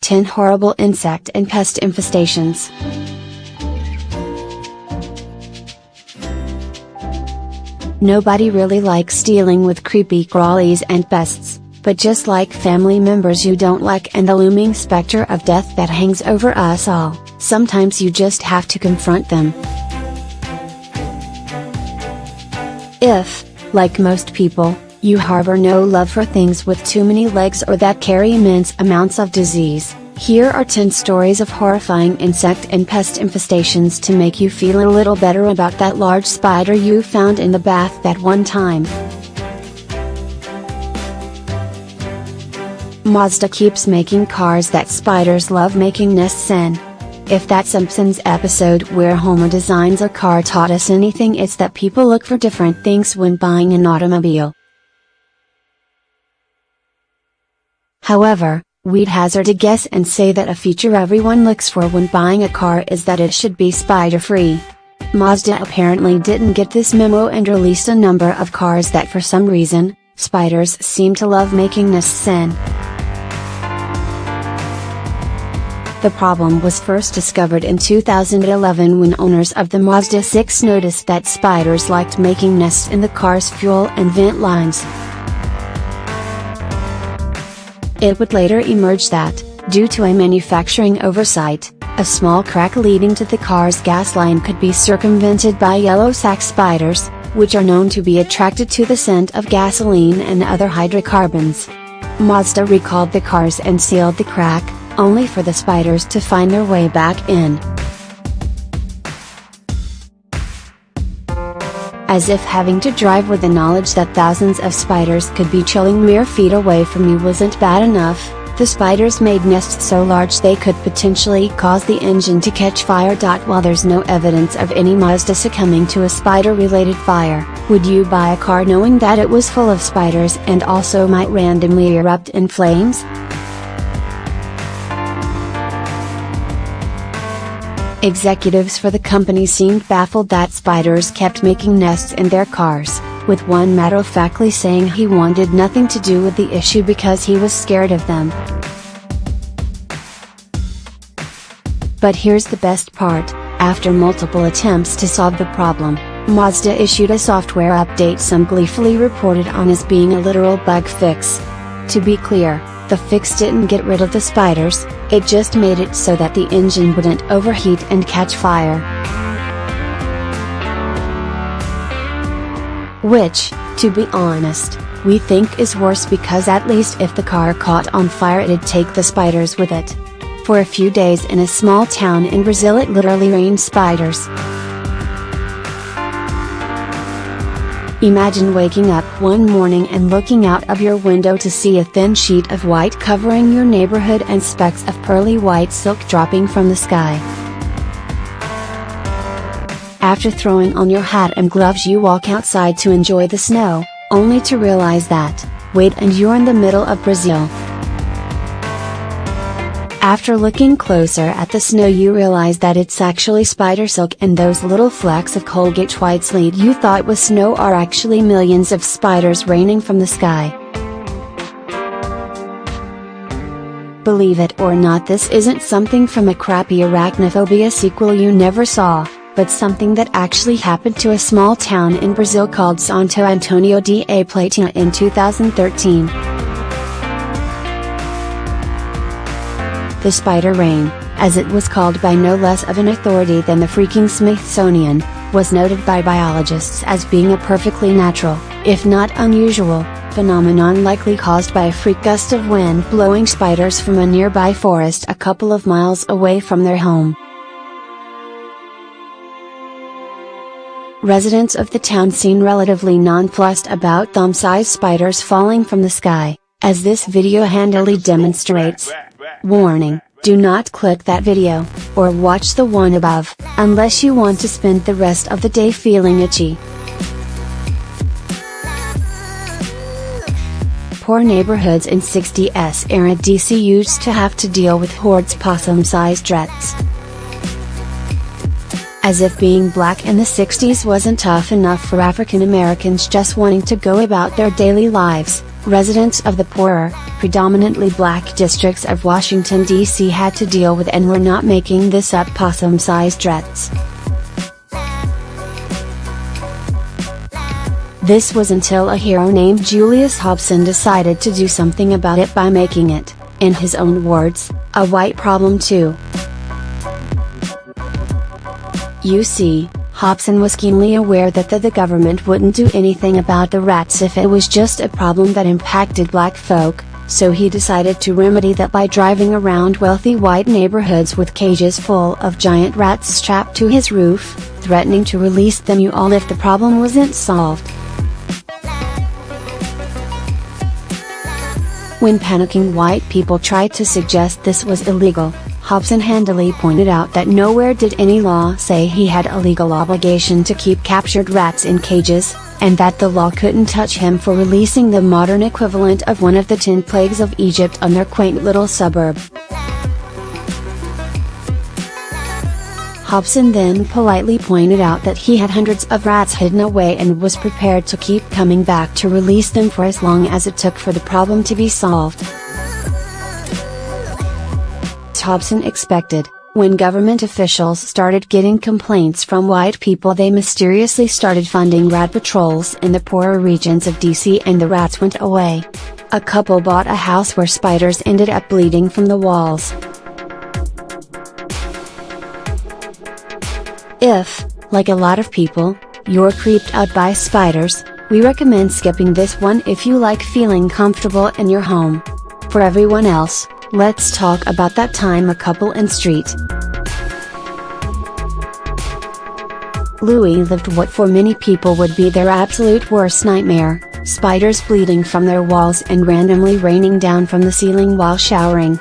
10 horrible insect and pest infestations. Nobody really likes dealing with creepy crawlies and pests, but just like family members you don't like and the looming specter of death that hangs over us all, sometimes you just have to confront them. If, like most people, you harbor no love for things with too many legs or that carry immense amounts of disease, here are 10 stories of horrifying insect and pest infestations to make you feel a little better about that large spider you found in the bath that one time. Mazda keeps making cars that spiders love making nests in. If that Simpsons episode where Homer designs a car taught us anything, it's that people look for different things when buying an automobile. However, we'd hazard a guess and say that a feature everyone looks for when buying a car is that it should be spider-free. Mazda apparently didn't get this memo and released a number of cars that for some reason, spiders seem to love making nests in. The problem was first discovered in 2011 when owners of the Mazda 6 noticed that spiders liked making nests in the car's fuel and vent lines. It would later emerge that, due to a manufacturing oversight, a small crack leading to the car's gas line could be circumvented by yellow sac spiders, which are known to be attracted to the scent of gasoline and other hydrocarbons. Mazda recalled the cars and sealed the crack, only for the spiders to find their way back in. As if having to drive with the knowledge that thousands of spiders could be chilling mere feet away from you wasn't bad enough, the spiders made nests so large they could potentially cause the engine to catch fire. While there's no evidence of any Mazda succumbing to a spider-related fire, would you buy a car knowing that it was full of spiders and also might randomly erupt in flames? Executives for the company seemed baffled that spiders kept making nests in their cars, with one matter-of-factly saying he wanted nothing to do with the issue because he was scared of them. But here's the best part: after multiple attempts to solve the problem, Mazda issued a software update some gleefully reported on as being a literal bug fix. To be clear, the fix didn't get rid of the spiders, it just made it so that the engine wouldn't overheat and catch fire. Which, to be honest, we think is worse because at least if the car caught on fire it'd take the spiders with it. For a few days in a small town in Brazil it literally rained spiders. Imagine waking up one morning and looking out of your window to see a thin sheet of white covering your neighborhood and specks of pearly white silk dropping from the sky. After throwing on your hat and gloves you walk outside to enjoy the snow, only to realize that, wait, and you're in the middle of Brazil. After looking closer at the snow you realize that it's actually spider silk, and those little flecks of Colgate white sleet you thought was snow are actually millions of spiders raining from the sky. Believe it or not, this isn't something from a crappy arachnophobia sequel you never saw, but something that actually happened to a small town in Brazil called Santo Antonio da Plata in 2013. The spider rain, as it was called by no less of an authority than the freaking Smithsonian, was noted by biologists as being a perfectly natural, if not unusual, phenomenon likely caused by a freak gust of wind blowing spiders from a nearby forest a couple of miles away from their home. Residents of the town seem relatively nonplussed about thumb-sized spiders falling from the sky, as this video handily demonstrates. Warning: do not click that video, or watch the one above, unless you want to spend the rest of the day feeling itchy. Poor neighborhoods in 60s era DC used to have to deal with hordes possum-sized rats. As if being black in the 60s wasn't tough enough for African Americans just wanting to go about their daily lives, residents of the poorer, predominantly black districts of Washington, D.C. had to deal with, and were not making this up, possum-sized rats. This was until a hero named Julius Hobson decided to do something about it by making it, in his own words, a white problem too. You see, Hobson was keenly aware that the government wouldn't do anything about the rats if it was just a problem that impacted black folk, so he decided to remedy that by driving around wealthy white neighborhoods with cages full of giant rats strapped to his roof, threatening to release them all if the problem wasn't solved. When panicking white people tried to suggest this was illegal, Hobson handily pointed out that nowhere did any law say he had a legal obligation to keep captured rats in cages, and that the law couldn't touch him for releasing the modern equivalent of one of the 10 plagues of Egypt on their quaint little suburb. Hobson then politely pointed out that he had hundreds of rats hidden away and was prepared to keep coming back to release them for as long as it took for the problem to be solved. Hobson expected, when government officials started getting complaints from white people, they mysteriously started funding rat patrols in the poorer regions of DC and the rats went away. A couple bought a house where spiders ended up bleeding from the walls. If, like a lot of people, you're creeped out by spiders, we recommend skipping this one if you like feeling comfortable in your home. For everyone else, let's talk about that time a couple in St. Louis lived what for many people would be their absolute worst nightmare: spiders bleeding from their walls and randomly raining down from the ceiling while showering.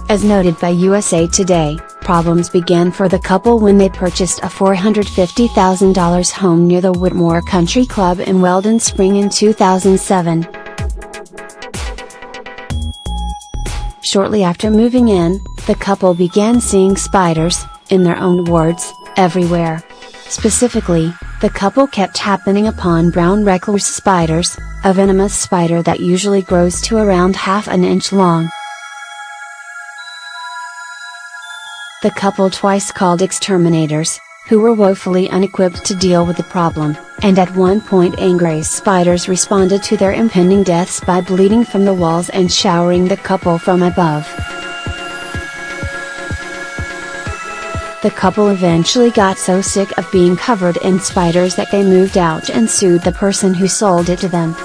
As noted by USA Today, problems began for the couple when they purchased a $450,000 home near the Whitmore Country Club in Weldon Spring in 2007. Shortly after moving in, the couple began seeing spiders, in their own words, everywhere. Specifically, the couple kept happening upon brown recluse spiders, a venomous spider that usually grows to around half an inch long. The couple twice called exterminators, who were woefully unequipped to deal with the problem, and at one point angry spiders responded to their impending deaths by bleeding from the walls and showering the couple from above. The couple eventually got so sick of being covered in spiders that they moved out and sued the person who sold it to them.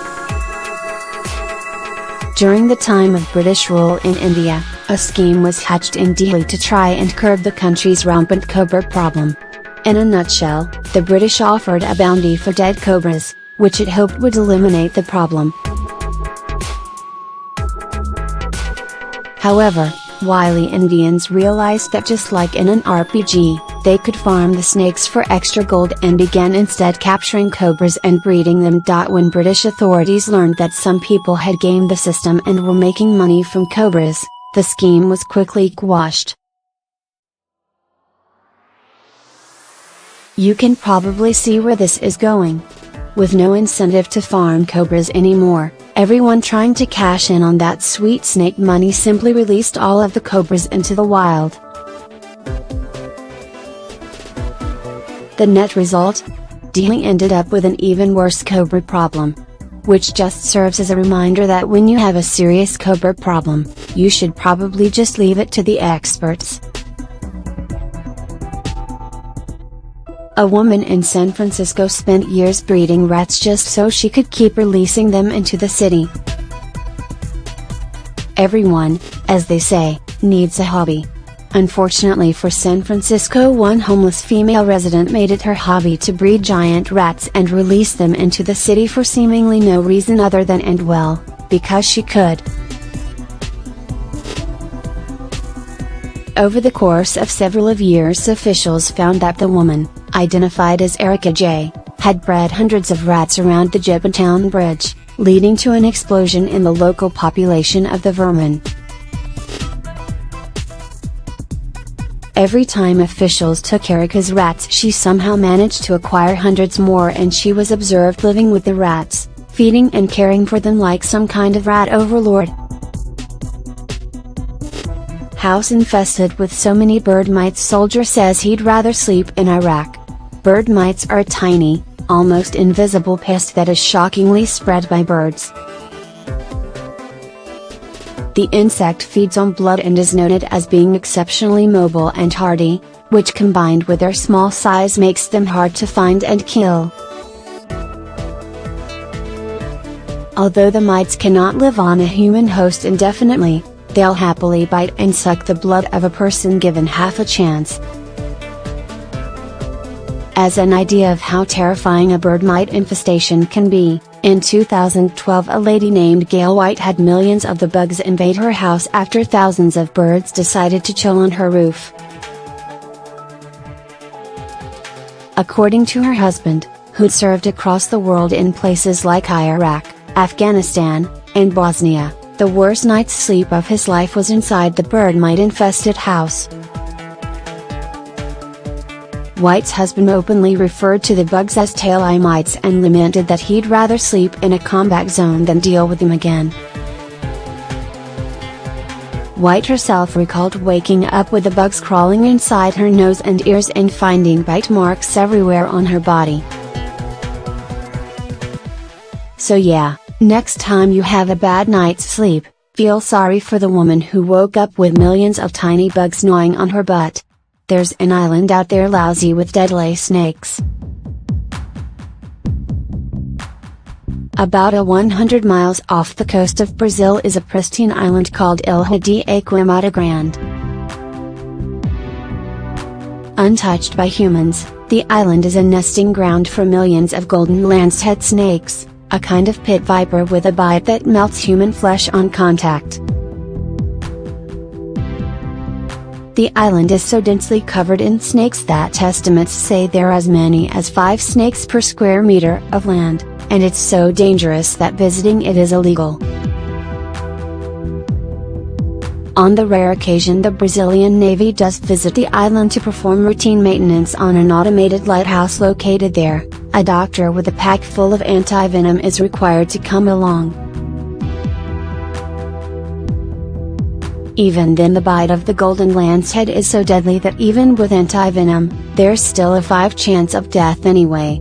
During the time of British rule in India, a scheme was hatched in Delhi to try and curb the country's rampant cobra problem. In a nutshell, the British offered a bounty for dead cobras, which it hoped would eliminate the problem. However, wily Indians realized that just like in an RPG, they could farm the snakes for extra gold and began instead capturing cobras and breeding them. When British authorities learned that some people had gamed the system and were making money from cobras, the scheme was quickly quashed. You can probably see where this is going. With no incentive to farm cobras anymore, everyone trying to cash in on that sweet snake money simply released all of the cobras into the wild. The net result? Delhi ended up with an even worse cobra problem. Which just serves as a reminder that when you have a serious cobra problem, you should probably just leave it to the experts. A woman in San Francisco spent years breeding rats just so she could keep releasing them into the city. Everyone, as they say, needs a hobby. Unfortunately for San Francisco, one homeless female resident made it her hobby to breed giant rats and release them into the city for seemingly no reason other than, and well, because she could. Over the course of several years, officials found that the woman, identified as Erica J., had bred hundreds of rats around the Jebatown Bridge, leading to an explosion in the local population of the vermin. Every time officials took Erica's rats, she somehow managed to acquire hundreds more, and she was observed living with the rats, feeding and caring for them like some kind of rat overlord. House infested with so many bird mites. Soldier says he'd rather sleep in Iraq. Bird mites are a tiny, almost invisible pest that is shockingly spread by birds. The insect feeds on blood and is noted as being exceptionally mobile and hardy, which combined with their small size makes them hard to find and kill. Although the mites cannot live on a human host indefinitely, they'll happily bite and suck the blood of a person given half a chance. As an idea of how terrifying a bird mite infestation can be, in 2012 a lady named Gail White had millions of the bugs invade her house after thousands of birds decided to chill on her roof. According to her husband, who'd served across the world in places like Iraq, Afghanistan, and Bosnia, the worst night's sleep of his life was inside the bird mite infested house. White's husband openly referred to the bugs as tail-eye mites and lamented that he'd rather sleep in a combat zone than deal with them again. White herself recalled waking up with the bugs crawling inside her nose and ears and finding bite marks everywhere on her body. So yeah, next time you have a bad night's sleep, feel sorry for the woman who woke up with millions of tiny bugs gnawing on her butt. There's an island out there lousy with deadly snakes. About 100 miles off the coast of Brazil is a pristine island called Ilha de Aquimata Grande. Untouched by humans, the island is a nesting ground for millions of golden lancehead snakes, a kind of pit viper with a bite that melts human flesh on contact. The island is so densely covered in snakes that estimates say there are as many as 5 snakes per square meter of land, and it's so dangerous that visiting it is illegal. On the rare occasion the Brazilian Navy does visit the island to perform routine maintenance on an automated lighthouse located there, a doctor with a pack full of anti-venom is required to come along. Even then the bite of the golden lancehead is so deadly that even with anti-venom, there's still a 5% chance of death anyway.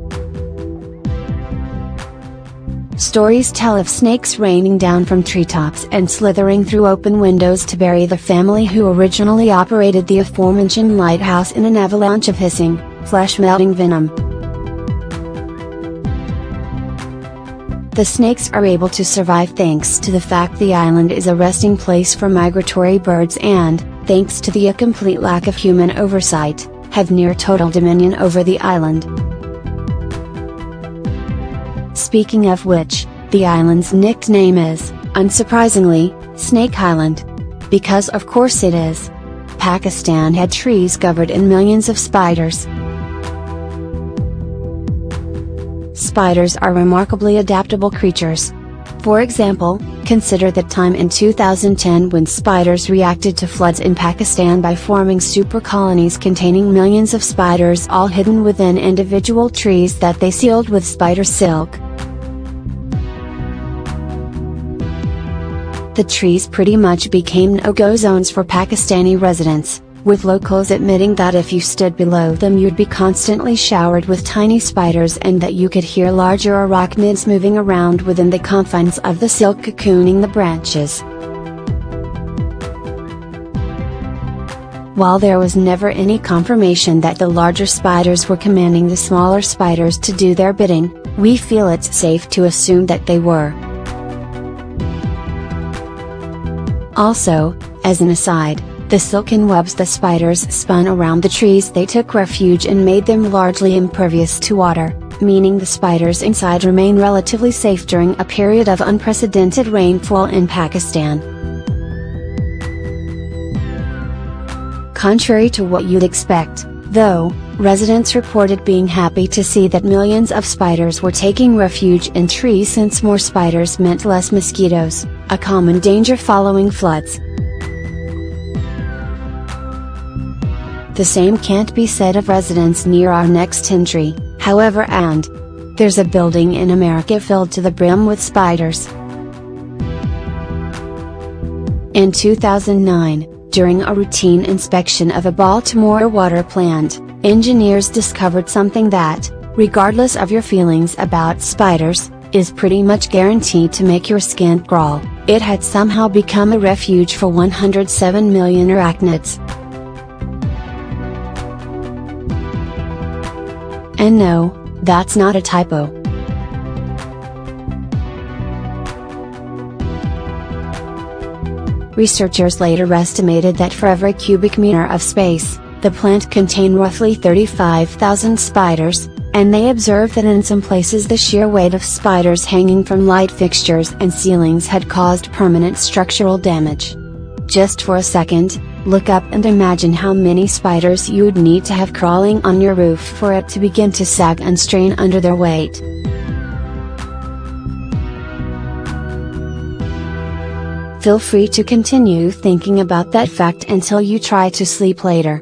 Stories tell of snakes raining down from treetops and slithering through open windows to bury the family who originally operated the aforementioned lighthouse in an avalanche of hissing, flesh-melting venom. The snakes are able to survive thanks to the fact the island is a resting place for migratory birds and, thanks to the complete lack of human oversight, have near total dominion over the island. Speaking of which, the island's nickname is, unsurprisingly, Snake Island. Because of course it is. Pakistan had trees covered in millions of spiders. Spiders are remarkably adaptable creatures. For example, consider the time in 2010 when spiders reacted to floods in Pakistan by forming super colonies containing millions of spiders all hidden within individual trees that they sealed with spider silk. The trees pretty much became no-go zones for Pakistani residents, with locals admitting that if you stood below them you'd be constantly showered with tiny spiders and that you could hear larger arachnids moving around within the confines of the silk cocooning the branches. While there was never any confirmation that the larger spiders were commanding the smaller spiders to do their bidding, we feel it's safe to assume that they were. Also, as an aside, the silken webs the spiders spun around the trees they took refuge in made them largely impervious to water, meaning the spiders inside remain relatively safe during a period of unprecedented rainfall in Pakistan. Contrary to what you'd expect, though, residents reported being happy to see that millions of spiders were taking refuge in trees since more spiders meant less mosquitoes, a common danger following floods. The same can't be said of residents near our next entry, however, and there's a building in America filled to the brim with spiders. In 2009, during a routine inspection of a Baltimore water plant, engineers discovered something that, regardless of your feelings about spiders, is pretty much guaranteed to make your skin crawl. It had somehow become a refuge for 107 million arachnids. And no, that's not a typo. Researchers later estimated that for every cubic meter of space, the plant contained roughly 35,000 spiders, and they observed that in some places the sheer weight of spiders hanging from light fixtures and ceilings had caused permanent structural damage. Just for a second, look up and imagine how many spiders you'd need to have crawling on your roof for it to begin to sag and strain under their weight. Feel free to continue thinking about that fact until you try to sleep later.